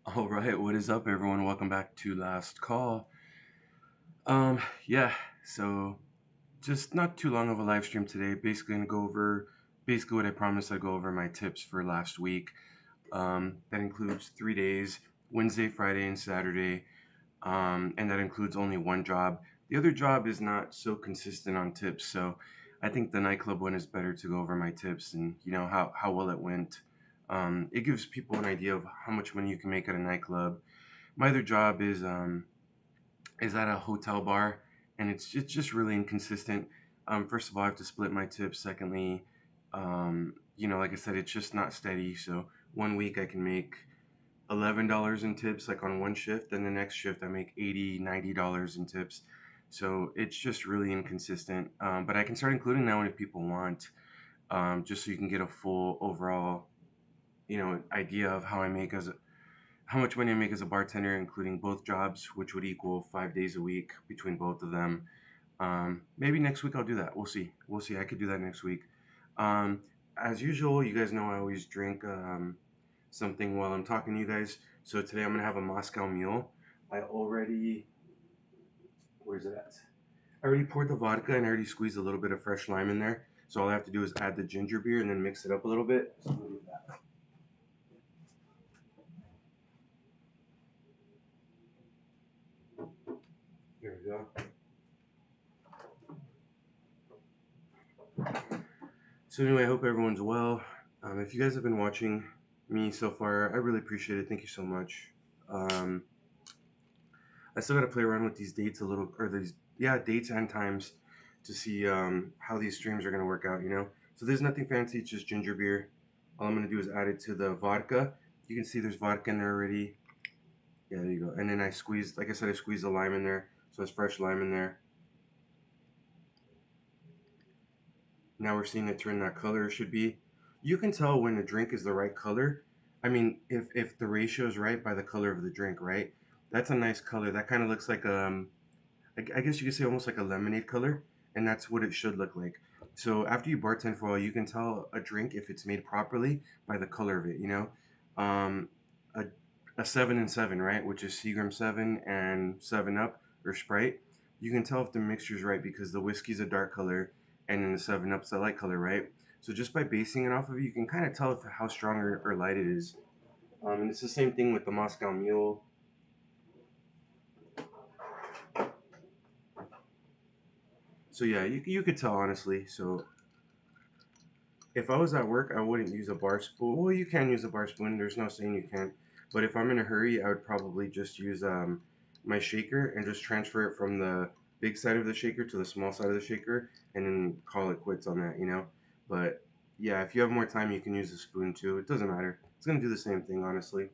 All right, what is up, everyone? Welcome back to Last Call. Yeah, so just not too long of a live stream today. Basically, gonna go over basically what I promised. I'd go over my tips for last week. That includes 3 days: Wednesday, Friday, and Saturday. And that includes only one job. The other job is not so consistent on tips, so I think the nightclub one is better to go over my tips and how well it went. It gives people an idea of how much money you can make at a nightclub. My other job is at a hotel bar, and it's just really inconsistent. First of all, I have to split my tips. Secondly, like I said, it's just not steady. So one week I can make $11 in tips, like on one shift, then the next shift I make $80, $90 in tips. So it's just really inconsistent. But I can start including that one if people want, just so you can get a full overall, idea of how much money I make as a bartender, including both jobs, which would equal 5 days a week between both of them. Maybe next week I'll do that. We'll see. We'll see. I could do that next week. Um, as usual, you guys know I always drink something while I'm talking to you guys. So today I'm gonna have a Moscow Mule. I already, where's it at? I already poured the vodka and I already squeezed a little bit of fresh lime in there. So all I have to do is add the ginger beer and then mix it up a little bit. So I'm gonna do that. Here we go. So anyway, I hope everyone's well. If you guys have been watching me so far, I really appreciate it. Thank you so much. Um, I still got to play around with these dates a little, or these dates and times to see how these streams are gonna work out. So there's nothing fancy. It's just ginger beer. All I'm gonna do is add it to the vodka. You can see there's vodka in there already. Yeah, there you go. And then I squeezed, like I said, I squeezed the lime in there, so it's fresh lime in there. Now we're seeing it turn that color. It should be. You can tell when a drink is the right color. I mean, if the ratio is right by the color of the drink, right? That's a nice color. That kind of looks like I guess you could say almost like a lemonade color, and that's what it should look like. So after you bartend for a while, you can tell a drink if it's made properly by the color of it. Um, a a 7 and 7, right, which is Seagram 7 and 7 Up or Sprite. You can tell if the mixture's right because the whiskey's a dark color and then the 7 Up's a light color, right? So just by basing it off of it, you can kind of tell if how strong or light it is. And it's the same thing with the Moscow Mule. So yeah, you could tell honestly. So if I was at work, I wouldn't use a bar spoon. Well, you can use a bar spoon. There's no saying you can't. But if I'm in a hurry, I would probably just use my shaker and just transfer it from the big side of the shaker to the small side of the shaker, and then call it quits on that. But yeah, if you have more time, you can use a spoon too. It doesn't matter. It's gonna do the same thing, honestly.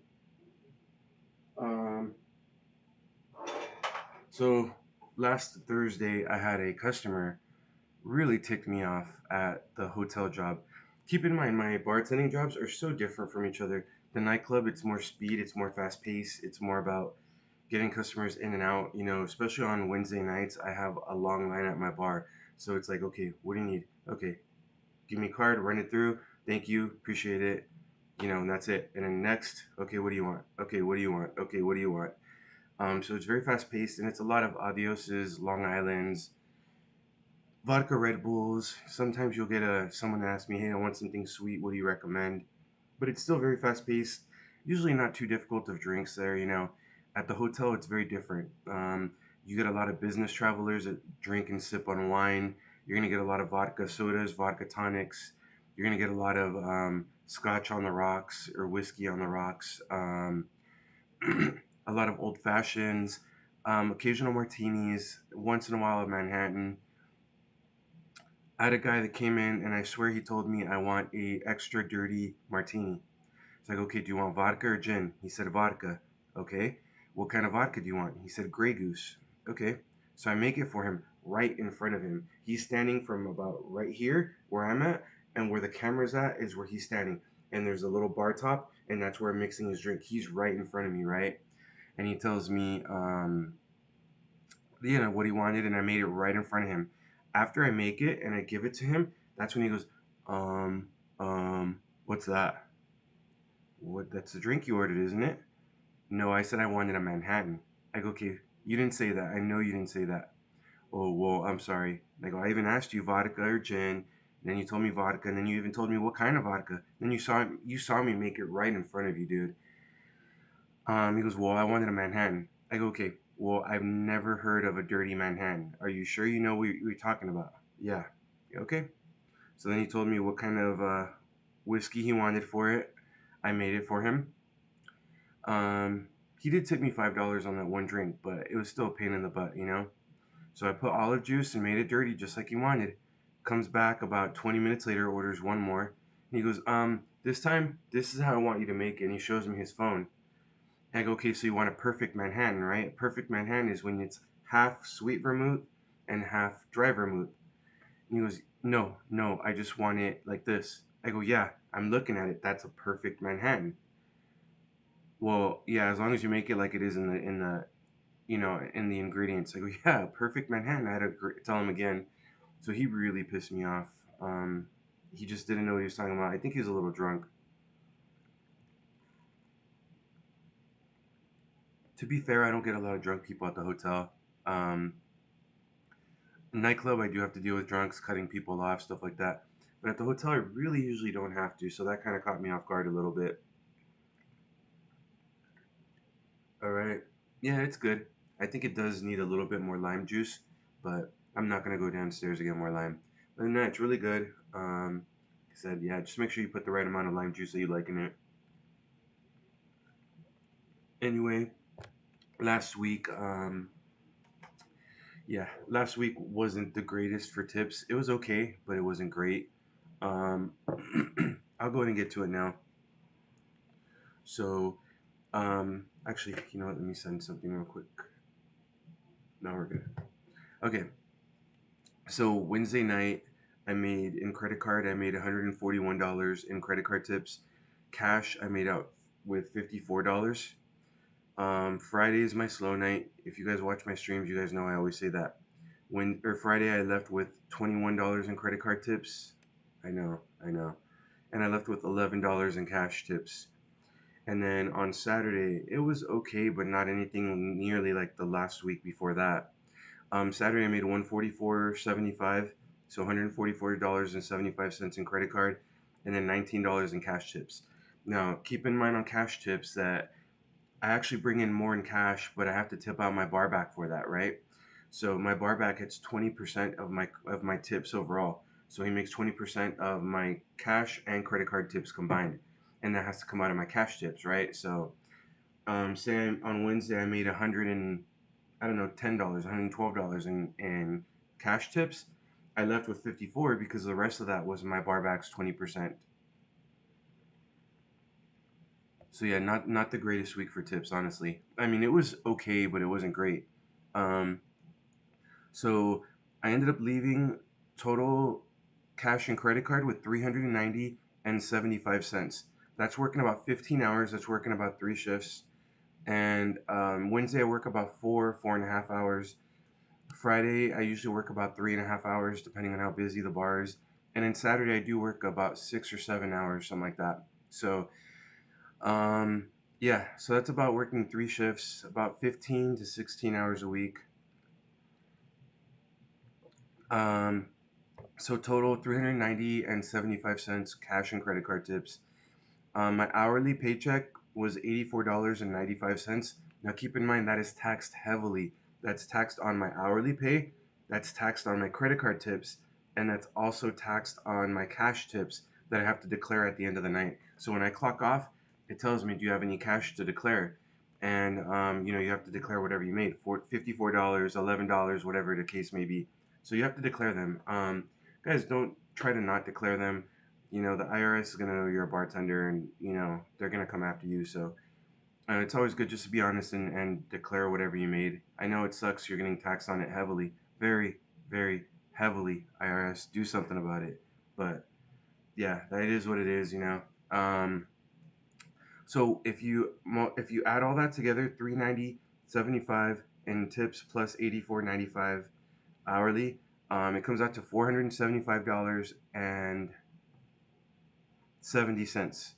Um, so last Thursday, I had a customer really ticked me off at the hotel job. Keep in mind, my bartending jobs are so different from each other. The nightclub, it's more speed, it's more fast paced, it's more about getting customers in and out. Especially on Wednesday nights, I have a long line at my bar. So it's like, okay, what do you need? Okay, give me a card, run it through. Thank you, appreciate it. And that's it. And then next, okay, what do you want? Okay, what do you want? Okay, what do you want? So it's very fast paced and it's a lot of adioses, Long Islands, vodka Red Bulls. Sometimes you'll get someone ask me, "Hey, I want something sweet. What do you recommend?" But it's still very fast paced. Usually not too difficult of drinks there. At the hotel, it's very different. You get a lot of business travelers that drink and sip on wine. You're gonna get a lot of vodka sodas, vodka tonics. You're gonna get a lot of scotch on the rocks or whiskey on the rocks. A lot of old fashions, occasional martinis, once in a while a Manhattan. I had a guy that came in and I swear he told me I want a extra dirty martini. It's like, okay, do you want vodka or gin? He said vodka. Okay. What kind of vodka do you want? He said Grey Goose. Okay. So I make it for him right in front of him. He's standing from about right here where I'm at, and where the camera's at is where he's standing. And there's a little bar top, and that's where I'm mixing his drink. He's right in front of me, right? And he tells me, what he wanted, and I made it right in front of him. After I make it and I give it to him, that's when he goes, what's that? What? That's the drink you ordered, isn't it? No, I said I wanted a Manhattan. I go, okay, you didn't say that. I know you didn't say that. Oh, well, I'm sorry. I go, I even asked you vodka or gin, and then you told me vodka, and then you even told me what kind of vodka. Then you saw me make it right in front of you, dude. He goes, well, I wanted a Manhattan. I go, okay, well, I've never heard of a dirty Manhattan. Are you sure you know what you're talking about? Yeah. Okay. So then he told me what kind of whiskey he wanted for it. I made it for him. He did tip me $5 on that one drink, but it was still a pain in the butt, you know? So I put olive juice and made it dirty just like he wanted. Comes back about 20 minutes later, orders one more. And he goes, this time, this is how I want you to make it. And he shows me his phone. And I go, okay, so you want a perfect Manhattan, right? Perfect Manhattan is when it's half sweet vermouth and half dry vermouth. And he goes, no, no, I just want it like this. I go, yeah, I'm looking at it. That's a perfect Manhattan. Well, yeah, as long as you make it like it is in the ingredients. I go, yeah, perfect Manhattan. I had to tell him again. So he really pissed me off. He just didn't know what he was talking about. I think he was a little drunk. To be fair, I don't get a lot of drunk people at the hotel. Um, Nightclub, I do have to deal with drunks, cutting people off, stuff like that. But at the hotel, I really usually don't have to. So that kind of caught me off guard a little bit. All right. Yeah, it's good. I think it does need a little bit more lime juice, but I'm not going to go downstairs to get more lime. But no, it's really good. Like I said, yeah, just make sure you put the right amount of lime juice that you like in it. Anyway, last week, last week wasn't the greatest for tips. It was okay, but it wasn't great. Um, I'll go ahead and get to it now. So, actually, you know what? Let me send something real quick. No, we're good. Okay, so Wednesday night, I made in credit card. I made $141 in credit card tips. Cash, I made out with $54. Friday is my slow night. If you guys watch my streams, you guys know I always say that. Friday, I left with $21 in credit card tips. I know, and I left with $11 in cash tips. And then on Saturday, it was okay, but not anything nearly like the last week before that. Saturday, I made 144.75, so $144.75 in credit card, and then $19 in cash tips. Now, keep in mind on cash tips that I actually bring in more in cash, but I have to tip out my bar back for that, right? So my bar back hits 20% of my tips overall. So he makes 20% of my cash and credit card tips combined, and that has to come out of my cash tips, right? So say on Wednesday I made 100 and I don't know $10, $112 in cash tips. I left with 54 because the rest of that was my bar back's 20%. So yeah, not the greatest week for tips, honestly. I mean, it was okay, but it wasn't great. Um, so I ended up leaving total cash and credit card with 390 and 75 cents. That's working about 15 hours. That's working about 3 shifts. And Wednesday I work about 4.5 hours. Friday I usually work about 3.5 hours, depending on how busy the bar is. And then Saturday I do work about 6 or 7 hours, something like that. So um, yeah, so that's about working 3 shifts, about 15 to 16 hours a week. Um, so total 390 and 75 cents cash and credit card tips. My hourly paycheck was $84.95. Now keep in mind that is taxed heavily. That's taxed on my hourly pay, that's taxed on my credit card tips, and that's also taxed on my cash tips that I have to declare at the end of the night. So when I clock off, it tells me, do you have any cash to declare? And you have to declare whatever you made for $54, $11, whatever the case may be. So you have to declare them. Guys, don't try to not declare them. The IRS is going to know you're a bartender, and they're going to come after you. So it's always good just to be honest and declare whatever you made. I know it sucks, you're getting taxed on it heavily, very, very heavily. IRS, do something about it. But yeah, that is what it is. So if you add all that together, 390.75 in tips plus 84.95 hourly, it comes out to $475.70,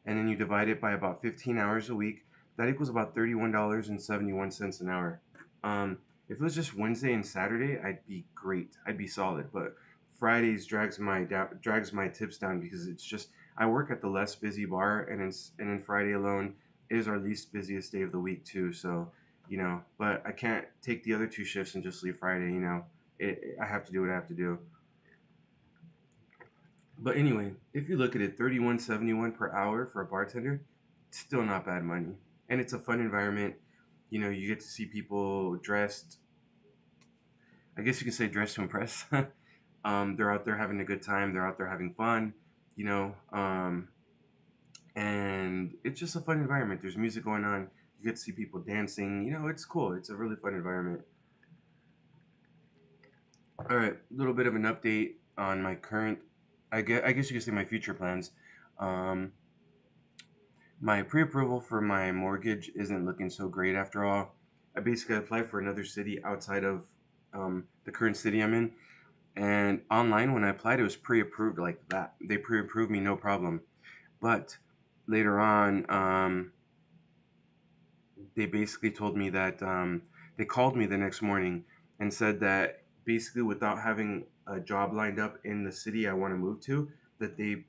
and then you divide it by about 15 hours a week. that equals about $31.71 an hour. Um, if it was just Wednesday and Saturday, I'd be great. I'd be solid. But Fridays drags my tips down because it's just I work at the less busy bar, and then Friday alone is our least busiest day of the week too. So but I can't take the other two shifts and just leave Friday. I have to do what I have to do. But anyway, if you look at it, 31.71 per hour for a bartender, it's still not bad money, and it's a fun environment. You get to see people dressed. I guess you can say dressed to impress. They're out there having a good time. They're out there having fun. You know, um, and it's just a fun environment. There's music going on. You get to see people dancing. It's cool. It's a really fun environment. All right, a little bit of an update on my current. I guess you could say my future plans. Um, My pre-approval for my mortgage isn't looking so great after all. I basically applied for another city outside of the current city I'm in, and online when I applied, it was pre-approved like that. They pre-approved me, no problem. But later on, they basically told me that they called me the next morning and said that basically without having a job lined up in the city I want to move to, that they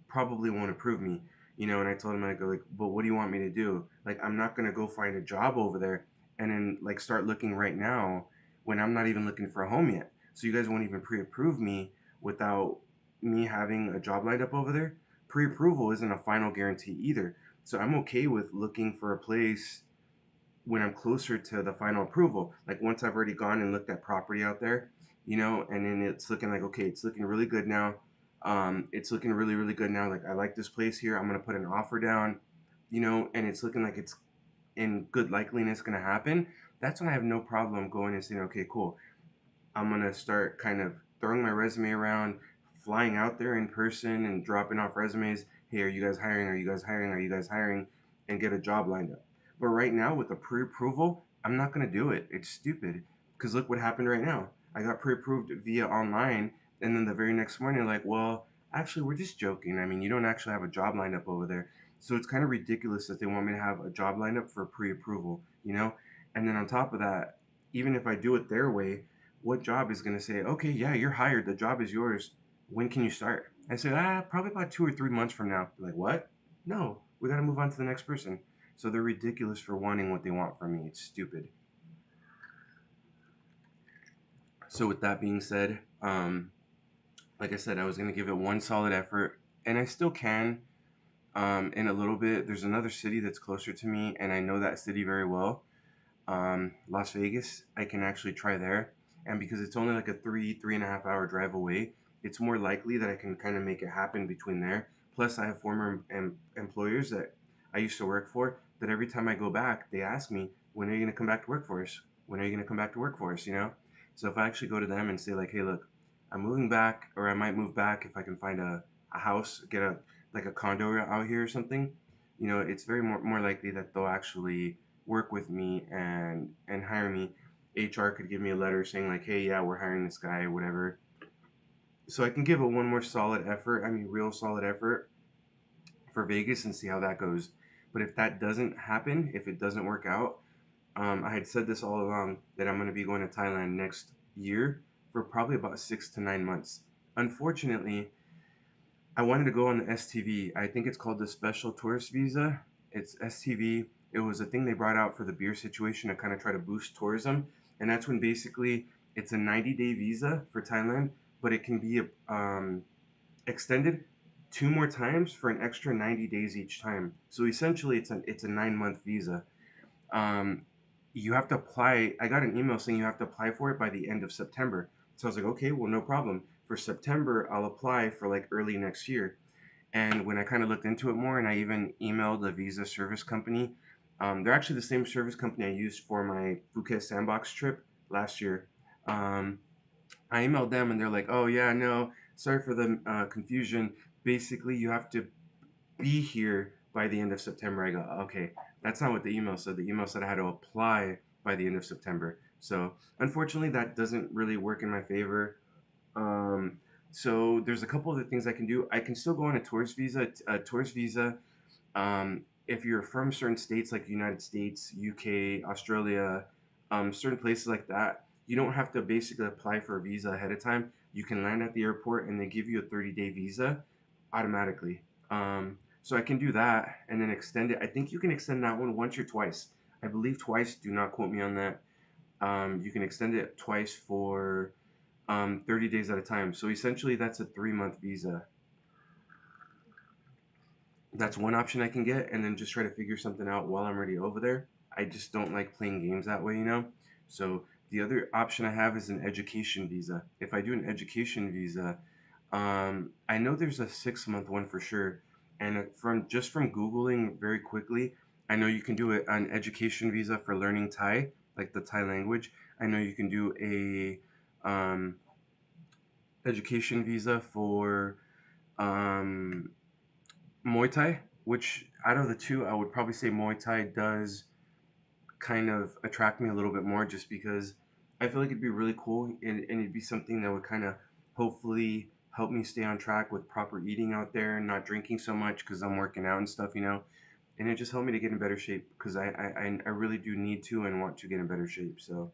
probably won't approve me. And I told him, I go like, but what do you want me to do? Like, I'm not gonna go find a job over there and then like start looking right now when I'm not even looking for a home yet. So you guys won't even pre-approve me without me having a job lined up over there. Pre-approval isn't a final guarantee either. So I'm okay with looking for a place when I'm closer to the final approval. Like once I've already gone and looked at property out there, and then it's looking like, okay, it's looking really good now. It's looking really, really good now. Like I like this place here. I'm gonna put an offer down, and it's looking like it's in good likeliness gonna happen. That's when I have no problem going and saying, okay, cool. I'm gonna start kind of throwing my resume around, flying out there in person and dropping off resumes. Hey, are you guys hiring? Are you guys hiring? Are you guys hiring? And get a job lined up. But right now, with the pre-approval, I'm not gonna do it. It's stupid. Because look what happened right now. I got pre-approved via online, and then the very next morning, like, well, actually, we're just joking. I mean, you don't actually have a job lined up over there. So it's kind of ridiculous that they want me to have a job lined up for pre-approval. And then on top of that, even if I do it their way, what job is going to say, okay, yeah, you're hired. The job is yours. When can you start? I said, probably about 2 or 3 months from now. They're like, what? No, we got to move on to the next person. So they're ridiculous for wanting what they want from me. It's stupid. So with that being said, like I said, I was going to give it one solid effort, and I still can. In a little bit, there's another city that's closer to me, and I know that city very well. Las Vegas, I can actually try there. And because it's only like a 3.5 hour drive away, it's more likely that I can kind of make it happen between there. Plus, I have former employers that I used to work for that every time I go back, they ask me, when are you going to come back to work for us? When are you going to come back to work for us? So if I actually go to them and say, like, hey, look, I'm moving back, or I might move back if I can find a house, get like a condo out here or something, it's very more likely that they'll actually work with me and hire me. HR could give me a letter saying like, hey, yeah, we're hiring this guy or whatever. So I can give it one more solid effort. I mean, real solid effort for Vegas and see how that goes. But if that doesn't happen, if it doesn't work out, I had said this all along that I'm going to be going to Thailand next year for probably about 6 to 9 months. Unfortunately, I wanted to go on the STV. I think it's called the Special Tourist Visa. It's STV. It was a thing they brought out for the beer situation to kind of try to boost tourism. And that's when basically it's a 90-day visa for Thailand, but it can be extended two more times for an extra 90 days each time. So essentially, it's a 9-month visa. Um, you have to apply. I got an email saying you have to apply for it by the end of September. So I was like, okay, well, no problem. For September, I'll apply for like early next year. And when I kind of looked into it more, and I even emailed the visa service company, they're actually the same service company I used for my Phuket Sandbox trip last year. Um, I emailed them, and they're like, "Oh yeah, no, sorry for the confusion. Basically, you have to be here by the end of September." I go, "Okay, that's not what the email said. The email said I had to apply by the end of September." So unfortunately, that doesn't really work in my favor. Um, so there's a couple of things I can do. I can still go on a tourist visa. A tourist visa if you're from certain states like United States, UK, Australia, certain places like that, you don't have to basically apply for a visa ahead of time. You can land at the airport and they give you a 30-day visa automatically. So I can do that and then extend it. I think you can extend that one once or twice. I believe twice. Do not quote me on that. You can extend it twice for 30 days at a time. So essentially, that's a 3-month visa. That's one option I can get, and then just try to figure something out while I'm already over there. I just don't like playing games that way, you know? So the other option I have is an education visa. If I do an education visa, I know there's a 6-month one for sure. And from Googling very quickly, I know you can do an education visa for learning Thai, like the Thai language. I know you can do a education visa for um, Muay Thai, which out of the two, I would probably say Muay Thai does kind of attract me a little bit more just because I feel like it'd be really cool and it'd be something that would kind of hopefully help me stay on track with proper eating out there and not drinking so much because I'm working out and stuff, you know. And it just helped me to get in better shape because I really do need to and want to get in better shape. So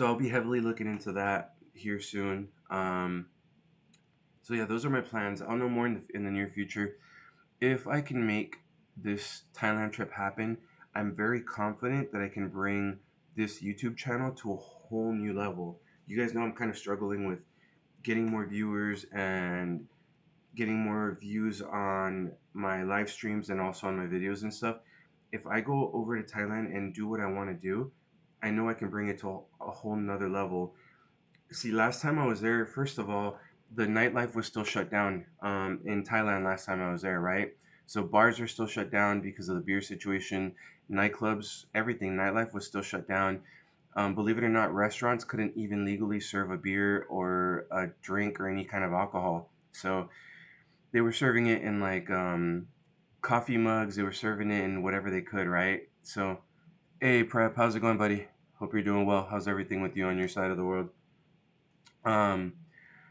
I'll be heavily looking into that here soon. So yeah, those are my plans. I'll know more in the near future. If I can make this Thailand trip happen, I'm very confident that I can bring this YouTube channel to a whole new level. You guys know I'm kind of struggling with getting more viewers and getting more views on my live streams and also on my videos and stuff. If I go over to Thailand and do what I want to do, I know I can bring it to a whole nother level. See, last time I was there, first of all, the nightlife was still shut down in Thailand last time I was there, right? So bars are still shut down because of the beer situation, nightclubs, everything, nightlife was still shut down. Believe it or not, restaurants couldn't even legally serve a beer or a drink or any kind of alcohol. So they were serving it in like coffee mugs, they were serving it in whatever they could, right? So, hey, Prep, how's it going, buddy? Hope you're doing well. How's everything with you on your side of the world? Um,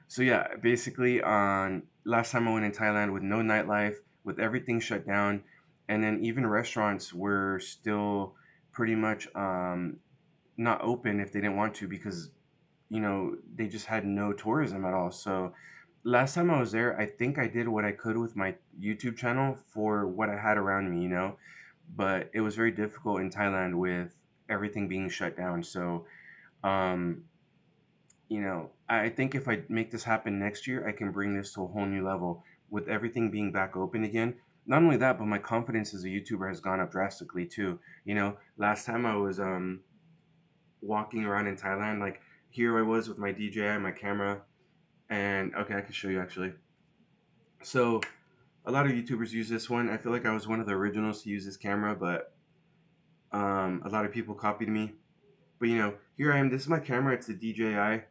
So yeah, basically on last time I went in Thailand with no nightlife, with everything shut down, and then even restaurants were still pretty much not open if they didn't want to because they just had no tourism at all. So last time I was there, I think I did what I could with my YouTube channel for what I had around me, but it was very difficult in Thailand with everything being shut down. So um, I think if I make this happen next year, I can bring this to a whole new level with everything being back open again. Not only that, but my confidence as a YouTuber has gone up drastically too. Last time I was walking around in Thailand, like here I was with my DJI and my camera, and okay, I can show you actually. So a lot of YouTubers use this one. I feel like I was one of the originals to use this camera, but a lot of people copied me. But here I am. This is my camera. It's a DJI.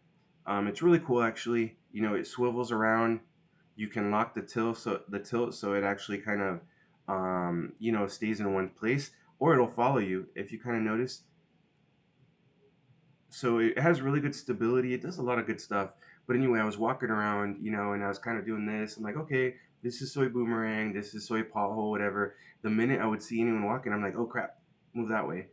It's really cool actually. It swivels around. You can lock the tilt so it actually kind of stays in one place, or it'll follow you if you kind of notice. So it has really good stability. It does a lot of good stuff. But anyway, I was walking around, and I was kind of doing this. I'm like, okay, this is soy boomerang, this is soy pothole, whatever. The minute I would see anyone walking, I'm like, oh crap, move that way,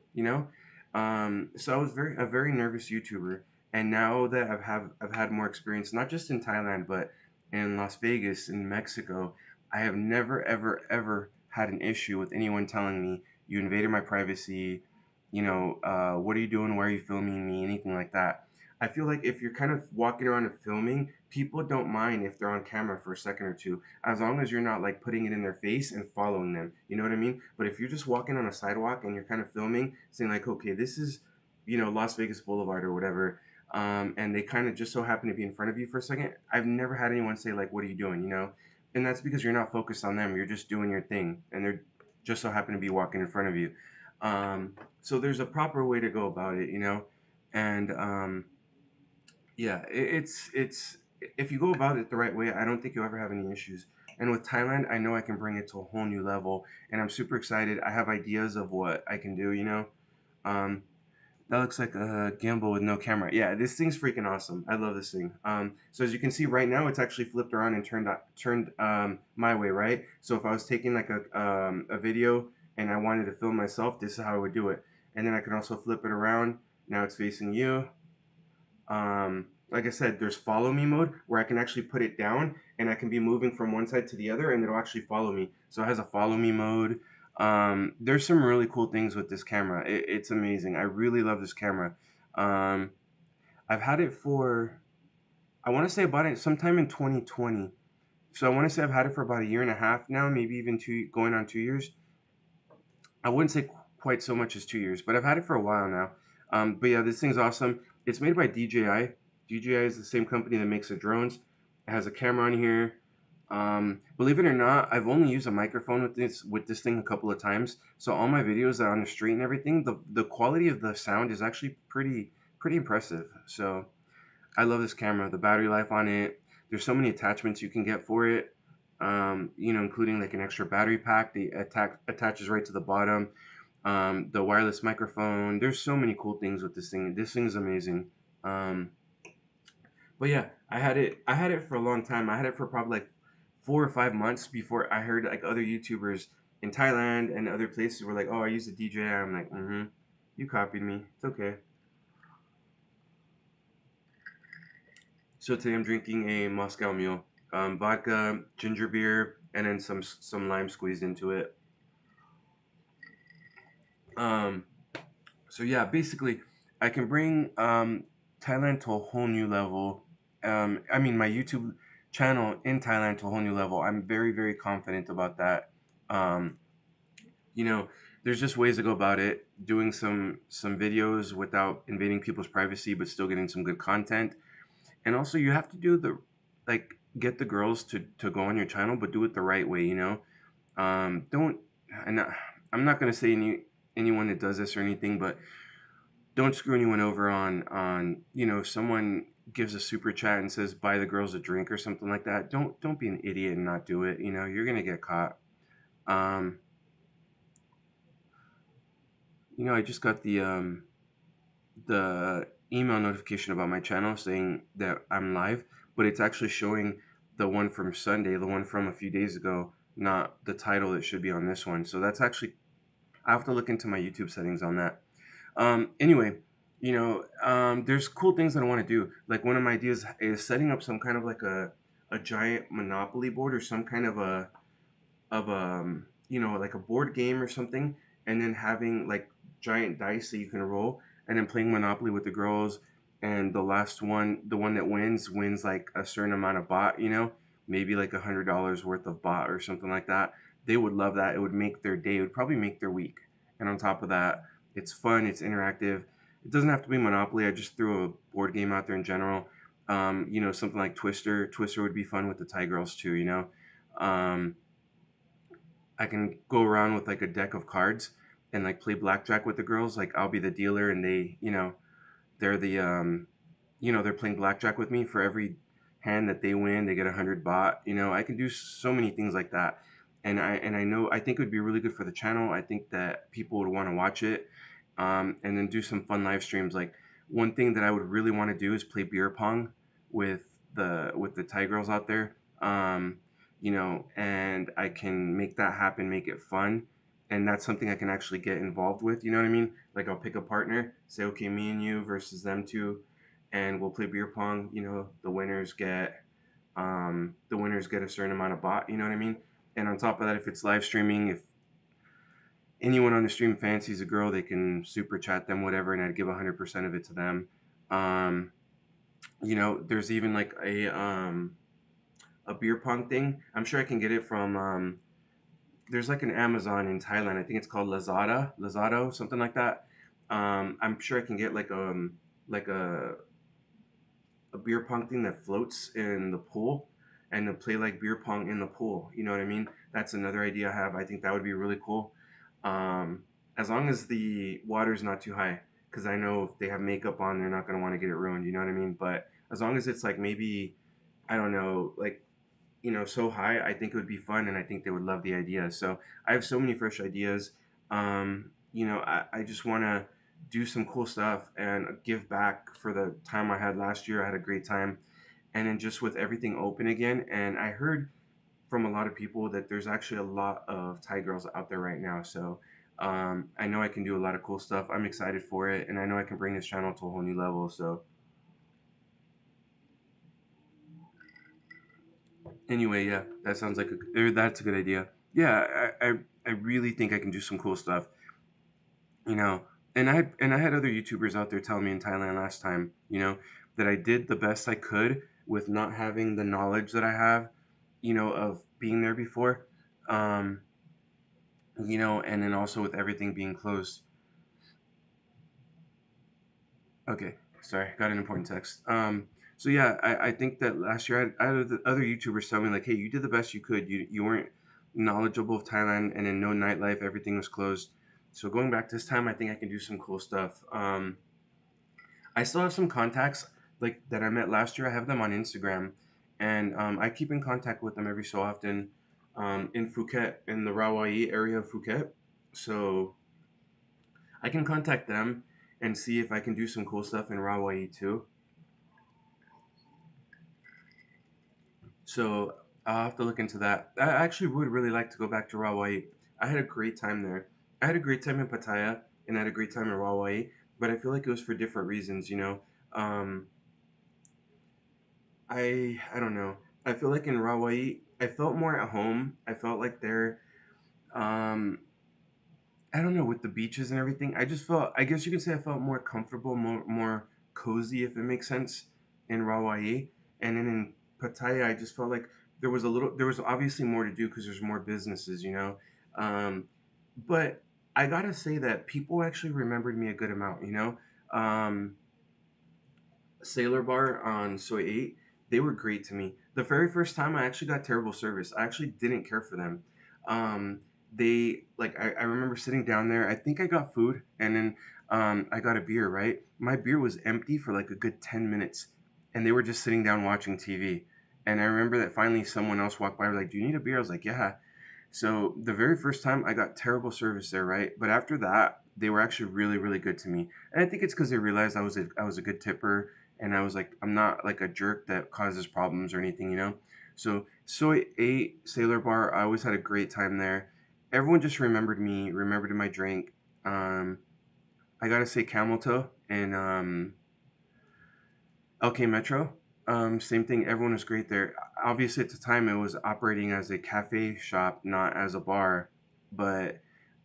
So I was a very nervous YouTuber, and now that I've had more experience, not just in Thailand, but in Las Vegas, in Mexico, I have never ever ever had an issue with anyone telling me you invaded my privacy, what are you doing? Why are you filming me? Anything like that. I feel like if you're kind of walking around and filming, people don't mind if they're on camera for a second or two, as long as you're not like putting it in their face and following them. You know what I mean? But if you're just walking on a sidewalk and you're kind of filming, saying like, okay, this is, Las Vegas Boulevard or whatever, and they kind of just so happen to be in front of you for a second, I've never had anyone say like, what are you doing? And that's because you're not focused on them. You're just doing your thing, and they're just so happen to be walking in front of you. So there's a proper way to go about it, and yeah, it's if you go about it the right way, I don't think you'll ever have any issues. And with Thailand, I know I can bring it to a whole new level, and I'm super excited. I have ideas of what I can do, Um, That looks like a gimbal with no camera. Yeah, this thing's freaking awesome. I love this thing. So as you can see right now, it's actually flipped around and turned my way, right? So if I was taking like a video and I wanted to film myself, this is how I would do it. And then I can also flip it around. Now it's facing you. Like I said, there's follow me mode where I can actually put it down and I can be moving from one side to the other and it'll actually follow me. So it has a follow me mode. There's some really cool things with this camera. It's amazing. I really love this camera. Um, I've had it for, I want to say I bought it sometime in 2020. So I want to say I've had it for about a year and a half now, maybe even going on 2 years. I wouldn't say quite so much as 2 years, but I've had it for a while now. But yeah, this thing's awesome. It's made by DJI. DJI is the same company that makes the drones. It has a camera on here. Believe it or not, I've only used a microphone with this thing a couple of times. So all my videos are on the street and everything. The quality of the sound is actually pretty impressive. So I love this camera. The battery life on it. There's so many attachments you can get for it. Including like an extra battery pack. The attaches right to the bottom. The wireless microphone. There's so many cool things with this thing. This thing is amazing. Um, but yeah, I had it for a long time. I had it for probably like 4 or 5 months before I heard like other YouTubers in Thailand and other places were like, "Oh, I use a DJI." I'm like, "Mm-hmm. You copied me. It's okay." So today I'm drinking a Moscow Mule, vodka, ginger beer, and then some lime squeezed into it. Um, So yeah, basically, I can bring Thailand to a whole new level. I mean, my YouTube channel in Thailand to a whole new level. I'm very confident about that. Um, you know, there's just ways to go about it. Doing some videos without invading people's privacy, but still getting some good content. And also, you have to do the like get the girls to go on your channel, but do it the right way. Don't. And I'm not gonna say anyone that does this or anything, but don't screw anyone over on if someone gives a super chat and says buy the girls a drink or something like that. Don't be an idiot and not do it. You're gonna get caught. um I just got the email notification about my channel saying that I'm live, but it's actually showing the one from Sunday, the one from a few days ago, not the title that should be on this one. So that's actually, I have to look into my YouTube settings on that. Anyway, there's cool things that I want to do. Like one of my ideas is setting up some kind of like a giant Monopoly board or some kind of like a board game or something, and then having like giant dice that you can roll, and then playing Monopoly with the girls, and the one that wins like a certain amount of bot. Maybe like $100 worth of bot or something like that. They would love that. It would make their day. It would probably make their week. And on top of that, it's fun. It's interactive. It doesn't have to be Monopoly. I just threw a board game out there in general. Something like Twister. Twister would be fun with the Thai girls too. Um, I can go around with like a deck of cards and like play blackjack with the girls. Like I'll be the dealer and they're they're playing blackjack with me. For every hand that they win, they get 100 baht. I can do so many things like that. And I know, I think it would be really good for the channel. I think that people would want to watch it. And then do some fun live streams. Like one thing that I would really want to do is play beer pong with the Thai girls out there. And I can make that happen, make it fun. And that's something I can actually get involved with. You know what I mean? Like I'll pick a partner, say, okay, me and you versus them two, and we'll play beer pong. The winners get a certain amount of bot. You know what I mean? And on top of that, if it's live streaming, if anyone on the stream fancies a girl, they can super chat them, whatever, and I'd give 100% of it to them. Um, there's even like a beer pong thing. I'm sure I can get it from there's like an Amazon in Thailand. I think it's called Lazado, something like that. I'm sure I can get like a beer pong thing that floats in the pool and to play like beer pong in the pool. You know what I mean? That's another idea I have. I think that would be really cool. Um, as long as the water's not too high, because I know if they have makeup on, they're not going to want to get it ruined. You know what I mean? But as long as it's like maybe, I don't know, like so high, I think it would be fun, and I think they would love the idea. So I have so many fresh ideas. I just want to do some cool stuff and give back for the time I had last year. I had a great time. And then just with everything open again, and I heard from a lot of people that there's actually a lot of Thai girls out there right now. So I know I can do a lot of cool stuff. I'm excited for it, and I know I can bring this channel to a whole new level. So anyway, yeah, that sounds like that's a good idea. Yeah, I really think I can do some cool stuff. You know, and I had other YouTubers out there telling me in Thailand last time, that I did the best I could with not having the knowledge that I have, of being there before. Um, and then also with everything being closed. Okay, sorry, got an important text. So yeah, I think that last year I had other YouTubers tell me like, hey, you did the best you could. You weren't knowledgeable of Thailand, and then no nightlife, everything was closed. So going back this time, I think I can do some cool stuff. I still have some contacts like that I met last year. I have them on Instagram, and I keep in contact with them every so often in Phuket, in the Rawai area of Phuket. So I can contact them and see if I can do some cool stuff in Rawai too. So I'll have to look into that. I actually would really like to go back to Rawai. I had a great time there. I had a great time in Pattaya and I had a great time in Rawai, but I feel like it was for different reasons. Um, I don't know. I feel like in Rawai, I felt more at home. I felt like there. Um, I don't know, with the beaches and everything. I just felt. I guess you could say I felt more comfortable, more cozy, if it makes sense, in Rawai. And then in Pattaya, I just felt like there was obviously more to do because there's more businesses. Um, but I gotta say that people actually remembered me a good amount. Um, Sailor Bar on Soy 8, they were great to me. The very first time I actually got terrible service. I actually didn't care for them. Um, I remember sitting down there. I think I got food and then I got a beer, right? My beer was empty for like a good 10 minutes and they were just sitting down watching TV. And I remember that finally someone else walked by, like, "Do you need a beer?" I was like, "Yeah." So the very first time I got terrible service there, right? But after that, they were actually really, really good to me. And I think it's because they realized I was a good tipper, and I was like, I'm not like a jerk that causes problems or anything. So Soy 8 Sailor Bar, I always had a great time there. Everyone just remembered me, remembered my drink. Um, I gotta say Camel Toe and LK Metro. Same thing. Everyone was great there. Obviously, at the time, it was operating as a cafe shop, not as a bar. But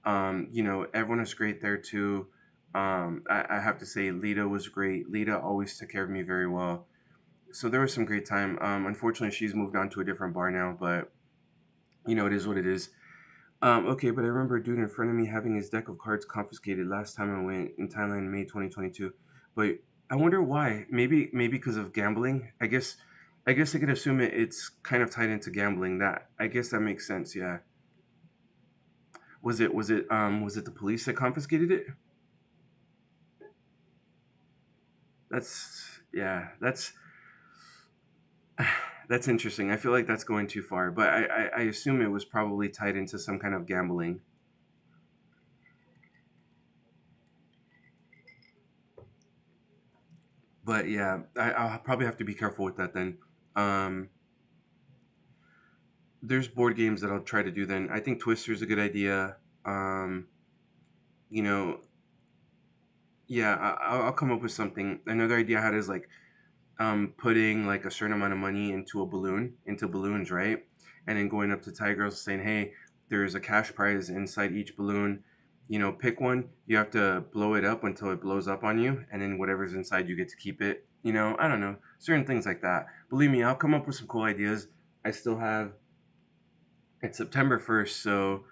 everyone was great there too. I have to say, Lita was great. Lita always took care of me very well. So there was some great time. Unfortunately, she's moved on to a different bar now, but it is what it is. Okay, but I remember a dude in front of me having his deck of cards confiscated last time I went in Thailand in May 2022. But I wonder why. Maybe because of gambling. I guess I could assume it's kind of tied into gambling. That I guess that makes sense. Yeah. Was it the police that confiscated it? Yeah. That's interesting. I feel like that's going too far, but I assume it was probably tied into some kind of gambling. But yeah, I'll probably have to be careful with that then. Um, there's board games that I'll try to do then. I think Twister's a good idea. Um, you know, yeah, I'll come up with something. Another idea I had is like putting like a certain amount of money into balloons, right? And then going up to Thai girls saying, hey, there's a cash prize inside each balloon. Pick one. You have to blow it up until it blows up on you, and then whatever's inside, you get to keep it. I don't know, certain things like that. Believe me, I'll come up with some cool ideas. I still have It's September 1st, so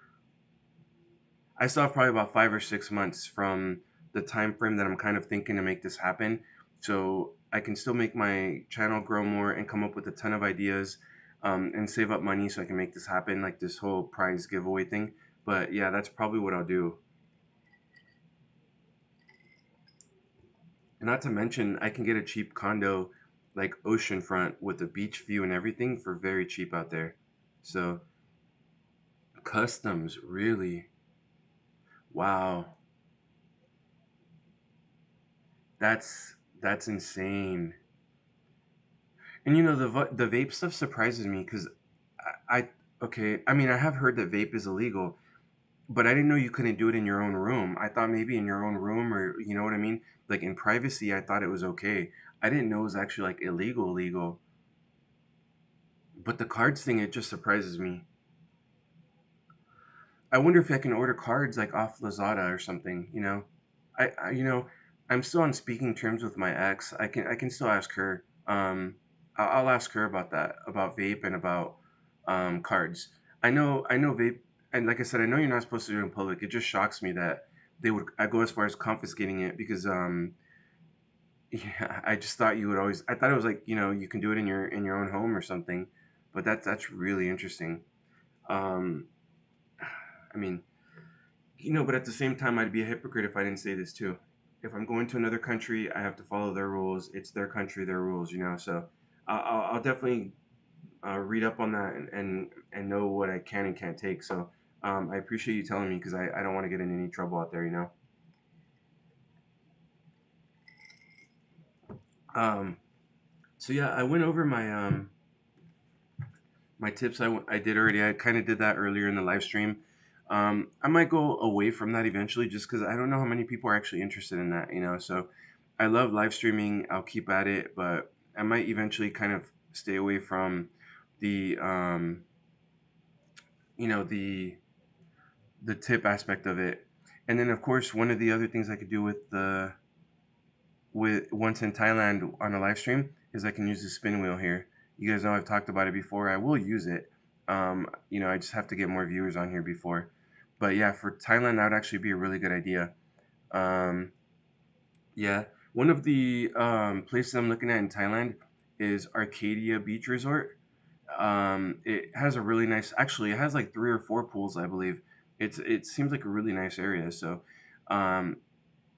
I still have probably about 5 or 6 months from the time frame that I'm kind of thinking to make this happen. So I can still make my channel grow more and come up with a ton of ideas and save up money so I can make this happen, like this whole prize giveaway thing. But yeah, that's probably what I'll do. And not to mention, I can get a cheap condo, like oceanfront with a beach view and everything for very cheap out there. So customs, really? Wow. That's insane. And you know the vape stuff surprises me because I okay. I mean, I have heard that vape is illegal, but I didn't know you couldn't do it in your own room. I thought maybe in your own room, or you know what I mean, like in privacy. I thought it was okay. I didn't know it was actually like illegal. But the cards thing, it just surprises me. I wonder if I can order cards like off Lazada or something. You know, you know, I'm still on speaking terms with my ex. I can still ask her. I'll ask her about that, about vape and about cards. I know vape, and like I said, I know you're not supposed to do it in public. It just shocks me that they would. I go as far as confiscating it because yeah, I just thought you would always. I thought it was like you can do it in your own home or something, but that's really interesting. Um, I mean, but at the same time, I'd be a hypocrite if I didn't say this too. If I'm going to another country, I have to follow their rules. It's their country, their rules, So I'll definitely read up on that and know what I can and can't take. So I appreciate you telling me because I don't want to get in any trouble out there. Um, so yeah, I went over my tips. I did already. I kind of did that earlier in the live stream. I might go away from that eventually just because I don't know how many people are actually interested in that. So I love live streaming. I'll keep at it, but I might eventually kind of stay away from the you know the tip aspect of it. And then of course one of the other things I could do with once in Thailand on a live stream is I can use the spin wheel here. You guys know I've talked about it before. I will use it. I just have to get more viewers on here before. But yeah, for Thailand, that would actually be a really good idea. Um, yeah, one of the places I'm looking at in Thailand is Arcadia Beach Resort. It has a really nice. Actually, it has like three or four pools, I believe. It seems like a really nice area. So, um,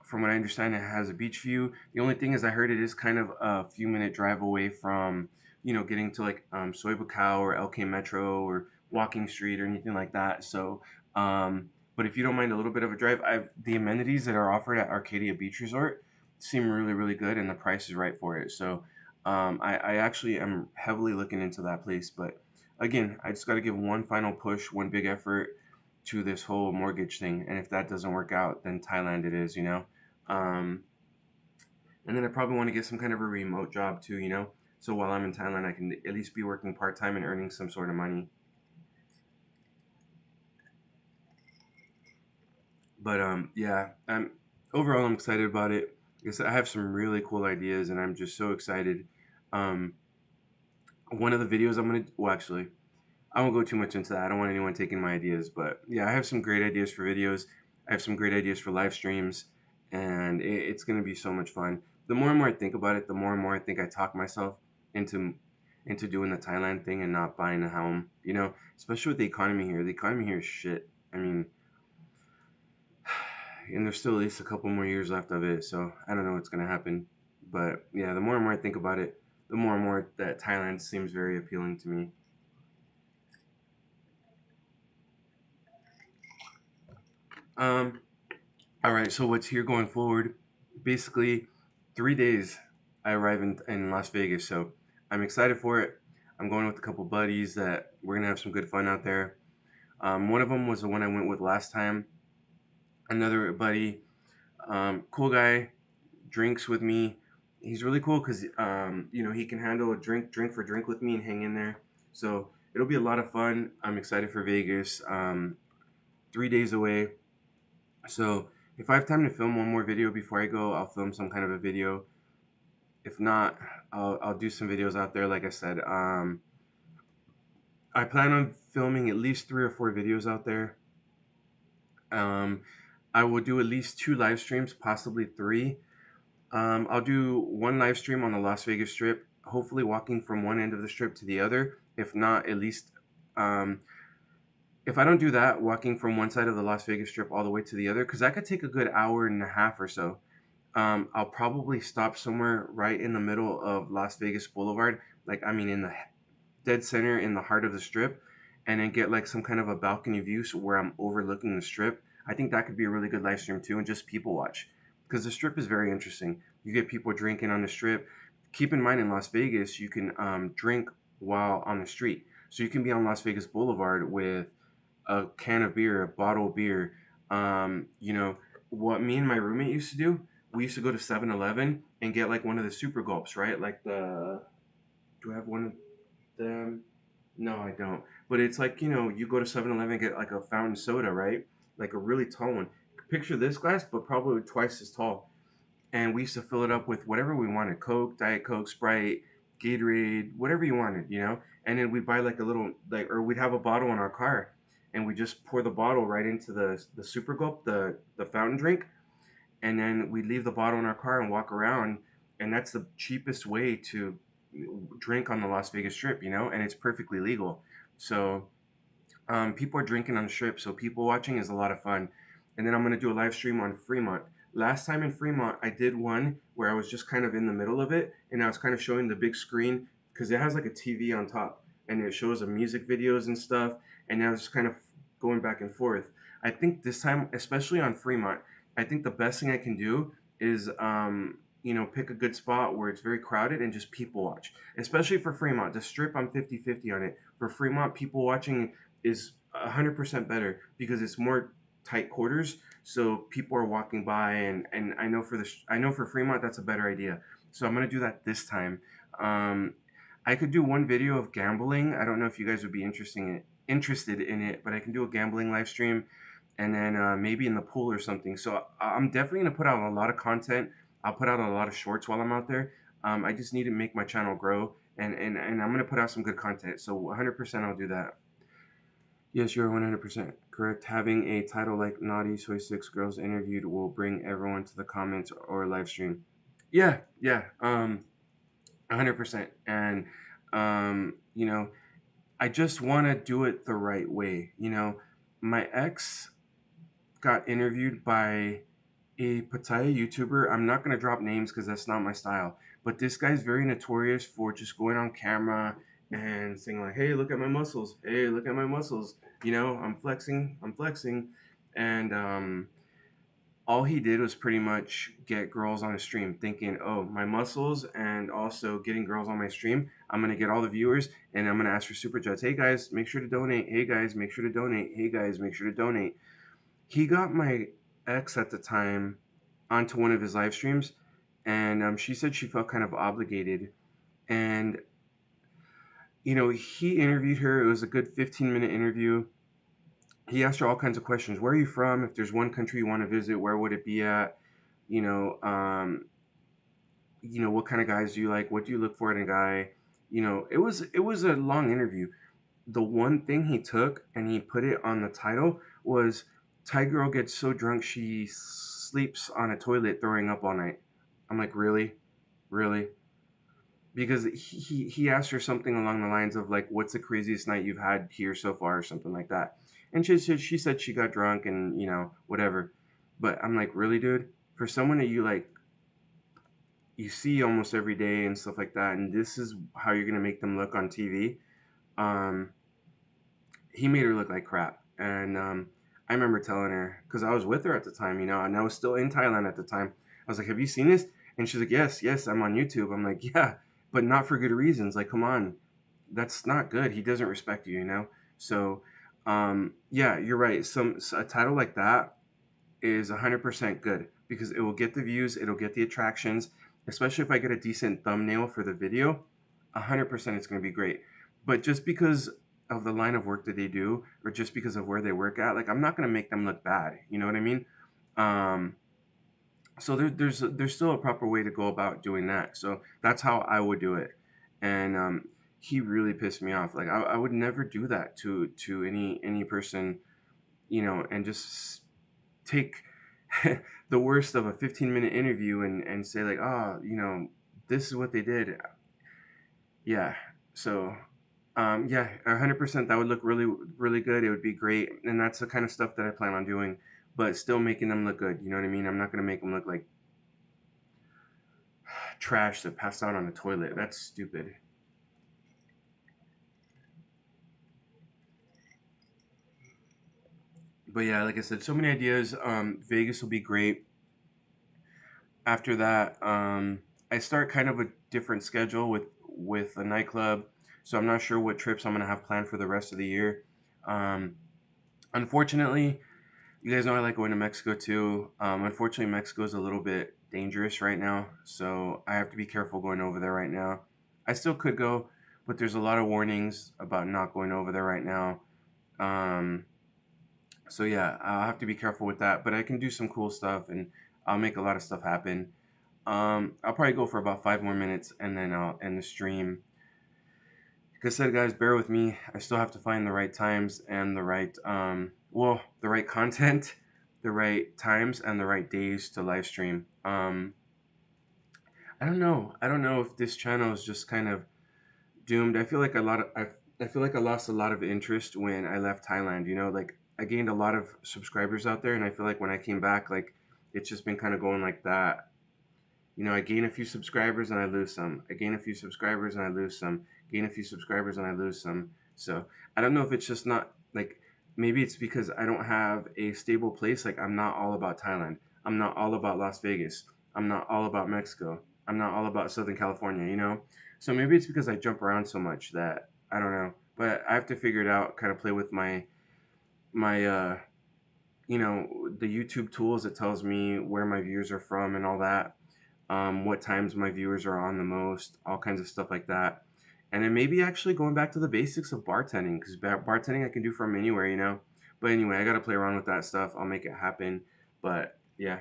from what I understand, it has a beach view. The only thing is, I heard it is kind of a few minute drive away from, getting to like Soy Buccao or LK Metro or Walking Street or anything like that. So, but if you don't mind a little bit of a drive, the amenities that are offered at Arcadia Beach Resort seem really, really good, and the price is right for it. So, I actually am heavily looking into that place. But again, I just got to give one final push, one big effort to this whole mortgage thing. And if that doesn't work out, then Thailand it is. Um, and then I probably want to get some kind of a remote job too. So while I'm in Thailand, I can at least be working part time and earning some sort of money. But yeah, overall I'm excited about it. Like I said, I have some really cool ideas, and I'm just so excited. Um, one of the videos well, actually, I won't go too much into that. I don't want anyone taking my ideas, but yeah, I have some great ideas for videos. I have some great ideas for live streams, and it's going to be so much fun. The more and more I think about it, the more and more I think I talk myself into into doing the Thailand thing and not buying a home. Especially with the economy here. The economy here is shit. I mean, and there's still at least a couple more years left of it, so I don't know what's going to happen. But yeah, the more and more I think about it, the more and more that Thailand seems very appealing to me. Um, All right, so what's here going forward? Basically, 3 days I arrive in Las Vegas, so I'm excited for it. I'm going with a couple buddies that we're gonna have some good fun out there. One of them was the one I went with last time. Another buddy, cool guy, drinks with me. He's really cool because he can handle a drink for drink with me and hang in there. So it'll be a lot of fun. I'm excited for Vegas. 3 days away. So if I have time to film one more video before I go, I'll film some kind of a video. If not, I'll do some videos out there. Like I said, I plan on filming at least 3 or 4 videos out there. Um, I will do at least 2 live streams, possibly 3. I'll do one live stream on the Las Vegas Strip, hopefully walking from one end of the strip to the other. If not, at least um, if I don't do that, walking from one side of the Las Vegas Strip all the way to the other, because that could take a good hour and a half or so. I'll probably stop somewhere right in the middle of Las Vegas Boulevard, like I mean in the dead center in the heart of the strip, and then get like some kind of a balcony view where I'm overlooking the strip. I think that could be a really good live stream too, and just people watch because the strip is very interesting. You get people drinking on the strip. Keep in mind, in Las Vegas, you can drink while on the street. So you can be on Las Vegas Boulevard with a can of beer, a bottle of beer. You know, what me and my roommate used to do, we used to go to 7-Eleven and get like one of the super gulps, right? Like the, do I have one of them? No, I don't. But it's like, you go to 7-Eleven and get like a fountain soda, right? Like a really tall one. Picture this glass, but probably twice as tall. And we used to fill it up with whatever we wanted: Coke, Diet Coke, Sprite, Gatorade, whatever you wanted. And then we'd buy like a little, like, or we'd have a bottle in our car and we just pour the bottle right into the Super Gulp, the fountain drink. And then we'd leave the bottle in our car and walk around. And that's the cheapest way to drink on the Las Vegas Strip, and it's perfectly legal. So people are drinking on the strip, so people watching is a lot of fun. And then I'm gonna do a live stream on Fremont. Last time in Fremont, I did one where I was just kind of in the middle of it, and I was kind of showing the big screen because it has like a TV on top, and it shows the music videos and stuff. And I was just kind of going back and forth. I think this time, especially on Fremont, I think the best thing I can do is pick a good spot where it's very crowded and just people watch. Especially for Fremont, the strip, I'm 50-50 on it. For Fremont, people watching is 100% better because it's more tight quarters, so people are walking by. And I know for Fremont that's a better idea, so I'm going to do that this time. um, I could do one video of gambling. I don't know if you guys would be interested in it, but I can do a gambling live stream, and then maybe in the pool or something. So I'm definitely going to put out a lot of content. I'll put out a lot of shorts while I'm out there. I just need to make my channel grow, and I'm going to put out some good content, so 100% I'll do that. Yes, you're 100% correct. Having a title like Naughty Soy 6 Girls Interviewed will bring everyone to the comments or live stream. Yeah, yeah, 100%. And, um, you know, I just want to do it the right way. My ex got interviewed by a Pattaya YouTuber. I'm not going to drop names because that's not my style. But this guy's very notorious for just going on camera and saying like, "Hey, look at my muscles. Hey, look at my muscles. I'm flexing. I'm flexing." And all he did was pretty much get girls on his stream, thinking, "Oh, my muscles, and also getting girls on my stream. I'm gonna get all the viewers, and I'm gonna ask for super chats. Hey guys, make sure to donate. Hey guys, make sure to donate. Hey guys, make sure to donate." He got my ex at the time onto one of his live streams, and she said she felt kind of obligated. And he interviewed her. It was a good 15-minute interview. He asked her all kinds of questions. Where are you from? If there's one country you want to visit, where would it be at? You know, um, what kind of guys do you like? What do you look for in a guy? It was a long interview. The one thing he took and he put it on the title was Thai girl gets so drunk she sleeps on a toilet throwing up all night. I'm like, really? Really? Because he asked her something along the lines of like, what's the craziest night you've had here so far, or something like that. And she said she got drunk and whatever. But I'm like, really, dude? For someone that you see almost every day and stuff like that, and this is how you're gonna make them look on TV. um he made her look like crap. And I remember telling her, because I was with her at the time, and I was still in Thailand at the time. I was like, "Have you seen this?" And she's like, "Yes, yes, I'm on YouTube." I'm like, "Yeah, but not for good reasons. Like, come on, that's not good. He doesn't respect you. So, yeah, you're right. A title like that is 100% good because it will get the views, it'll get the attractions, especially if I get a decent thumbnail for the video. 100% it's going to be great. But just because of the line of work that they do, or just because of where they work at, like, I'm not going to make them look bad. You know what I mean? Um, so there's still a proper way to go about doing that. So that's how I would do it. And he really pissed me off. Like, I would never do that to any person, and just take the worst of a 15-minute interview and say like, "Oh, this is what they did." Yeah. So yeah, 100% that would look really, really good. It would be great. And that's the kind of stuff that I plan on doing, but still making them look good. You know what I mean? I'm not going to make them look like trash that passed out on the toilet. That's stupid. But yeah, like I said, so many ideas. Vegas will be great. After that, I start kind of a different schedule with a nightclub, so I'm not sure what trips I'm gonna have planned for the rest of the year. Um, Unfortunately, you guys know I like going to Mexico too. Unfortunately, Mexico is a little bit dangerous right now, so I have to be careful going over there right now. I still could go, but there's a lot of warnings about not going over there right now. Um, so yeah, I'll have to be careful with that, but I can do some cool stuff and I'll make a lot of stuff happen. I'll probably go for about 5 more minutes and then I'll end the stream. Like I said, guys, bear with me. I still have to find the right times and the right, the right content, the right times and the right days to live stream. I don't know. I don't know if this channel is just kind of doomed. I feel like I feel like I lost a lot of interest when I left Thailand. You know, like I gained a lot of subscribers out there, and I feel like when I came back, like it's just been kind of going like that. You know, I gain a few subscribers and I lose some. I gain a few subscribers and I lose some. Gain a few subscribers and I lose some. So I don't know if it's just not like maybe it's because I don't have a stable place. Like I'm not all about Thailand. I'm not all about Las Vegas. I'm not all about Mexico. I'm not all about Southern California, you know? So maybe it's because I jump around so much that I don't know. But I have to figure it out, kind of play with my the YouTube tools that tells me where my viewers are from and all that, what times my viewers are on the most, all kinds of stuff like that. And then maybe actually going back to the basics of bartending, because bartending I can do from anywhere, you know. But anyway, I got to play around with that stuff. I'll make it happen. But yeah,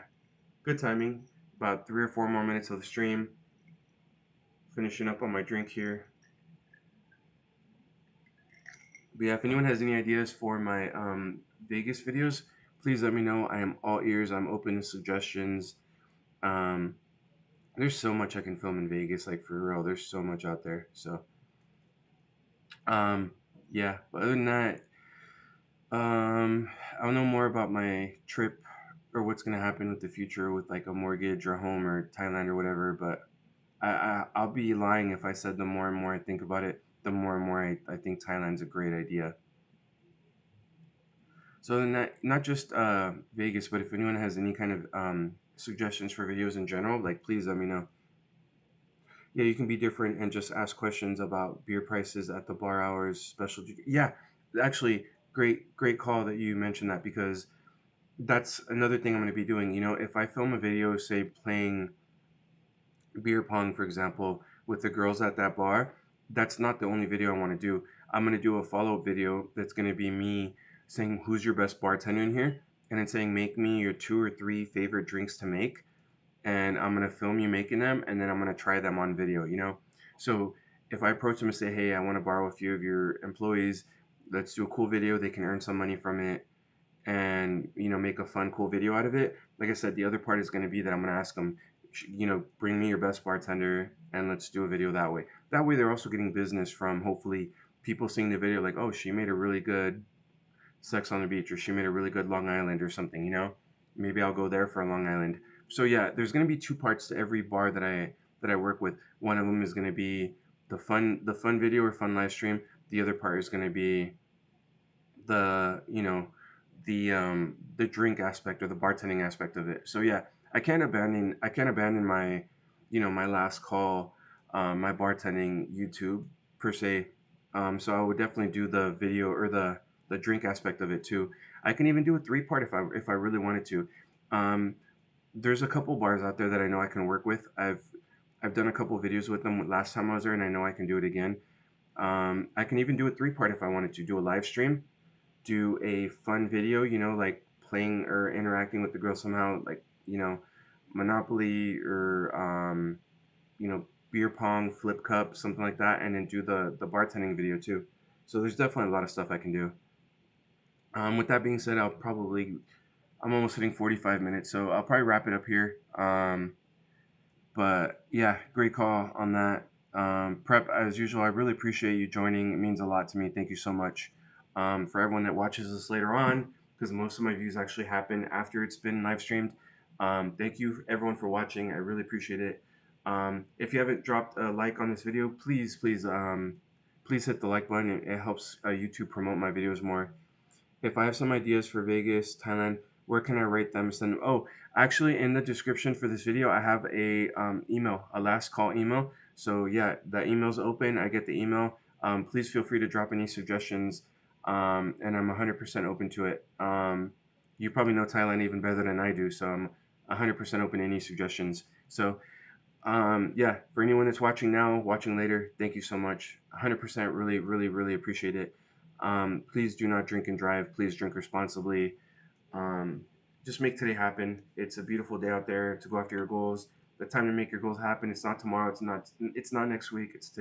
good timing. About 3 or 4 more minutes of the stream. Finishing up on my drink here. But yeah, if anyone has any ideas for my Vegas videos, please let me know. I am all ears. I'm open to suggestions. Um, there's so much I can film in Vegas, like for real. There's so much out there. So Um, yeah, but other than that, I'll know more about my trip or what's gonna happen with the future with like a mortgage or a home or Thailand or whatever. But I'll be lying if I said the more and more I think about it, the more and more I think Thailand's a great idea. So then that not just Vegas, but if anyone has any kind of suggestions for videos in general, like please let me know. Yeah, you can be different and just ask questions about beer prices at the bar hours, specialty. Yeah, actually, great call that you mentioned that because that's another thing I'm going to be doing. You know, if I film a video, say playing beer pong, for example, with the girls at that bar, that's not the only video I want to do. I'm going to do a follow up video that's going to be me saying, "Who's your best bartender in here?" And then saying, "Make me your 2 or 3 favorite drinks to make." And I'm gonna film you making them, and then I'm gonna try them on video. You know, so if I approach them and say, "Hey, I want to borrow a few of your employees. Let's do a cool video. They can earn some money from it, and make a fun, cool video out of it." Like I said, the other part is gonna be that I'm gonna ask them, bring me your best bartender, and let's do a video that way. That way, they're also getting business from hopefully people seeing the video, like, "Oh, she made a really good Sex on the Beach, or she made a really good Long Island or something, maybe I'll go there for a Long Island." So yeah, there's going to be two parts to every bar that I work with. One of them is going to be the fun video or fun live stream. The other part is going to be the the drink aspect or the bartending aspect of it. So yeah, I can't abandon my my last call, my bartending YouTube per se. So I would definitely do the video or the drink aspect of it too. I can even do a 3 part if I really wanted to. Um, there's a couple bars out there that I know I can work with. I've done a couple videos with them last time I was there, and I know I can do it again. I can even do a 3 part if I wanted to do a live stream, do a fun video, like playing or interacting with the girl somehow, like, Monopoly or, beer pong, flip cup, something like that, and then do the bartending video too. So there's definitely a lot of stuff I can do. With that being said, I'm almost hitting 45 minutes, so I'll probably wrap it up here. But yeah, great call on that. Prep, as usual, I really appreciate you joining. It means a lot to me. Thank you so much. For everyone that watches this later on, because most of my views actually happen after it's been live streamed. Thank you everyone for watching. I really appreciate it. If you haven't dropped a like on this video, please hit the like button. It helps YouTube promote my videos more. If I have some ideas for Vegas, Thailand, Where can I rate them? Send them. Oh, actually, in the description for this video, I have a email, a last call email. So yeah, the email's open. I get the email. Please feel free to drop any suggestions, and I'm 100% open to it. You probably know Thailand even better than I do, so I'm 100% open to any suggestions. So yeah, for anyone that's watching now, watching later, thank you so much. 100% really, really, really appreciate it. Please do not drink and drive. Please drink responsibly. Um, just make today happen. It's a beautiful day out there to go after your goals. The time to make your goals happen. It's not tomorrow. It's not. It's not next week. It's today.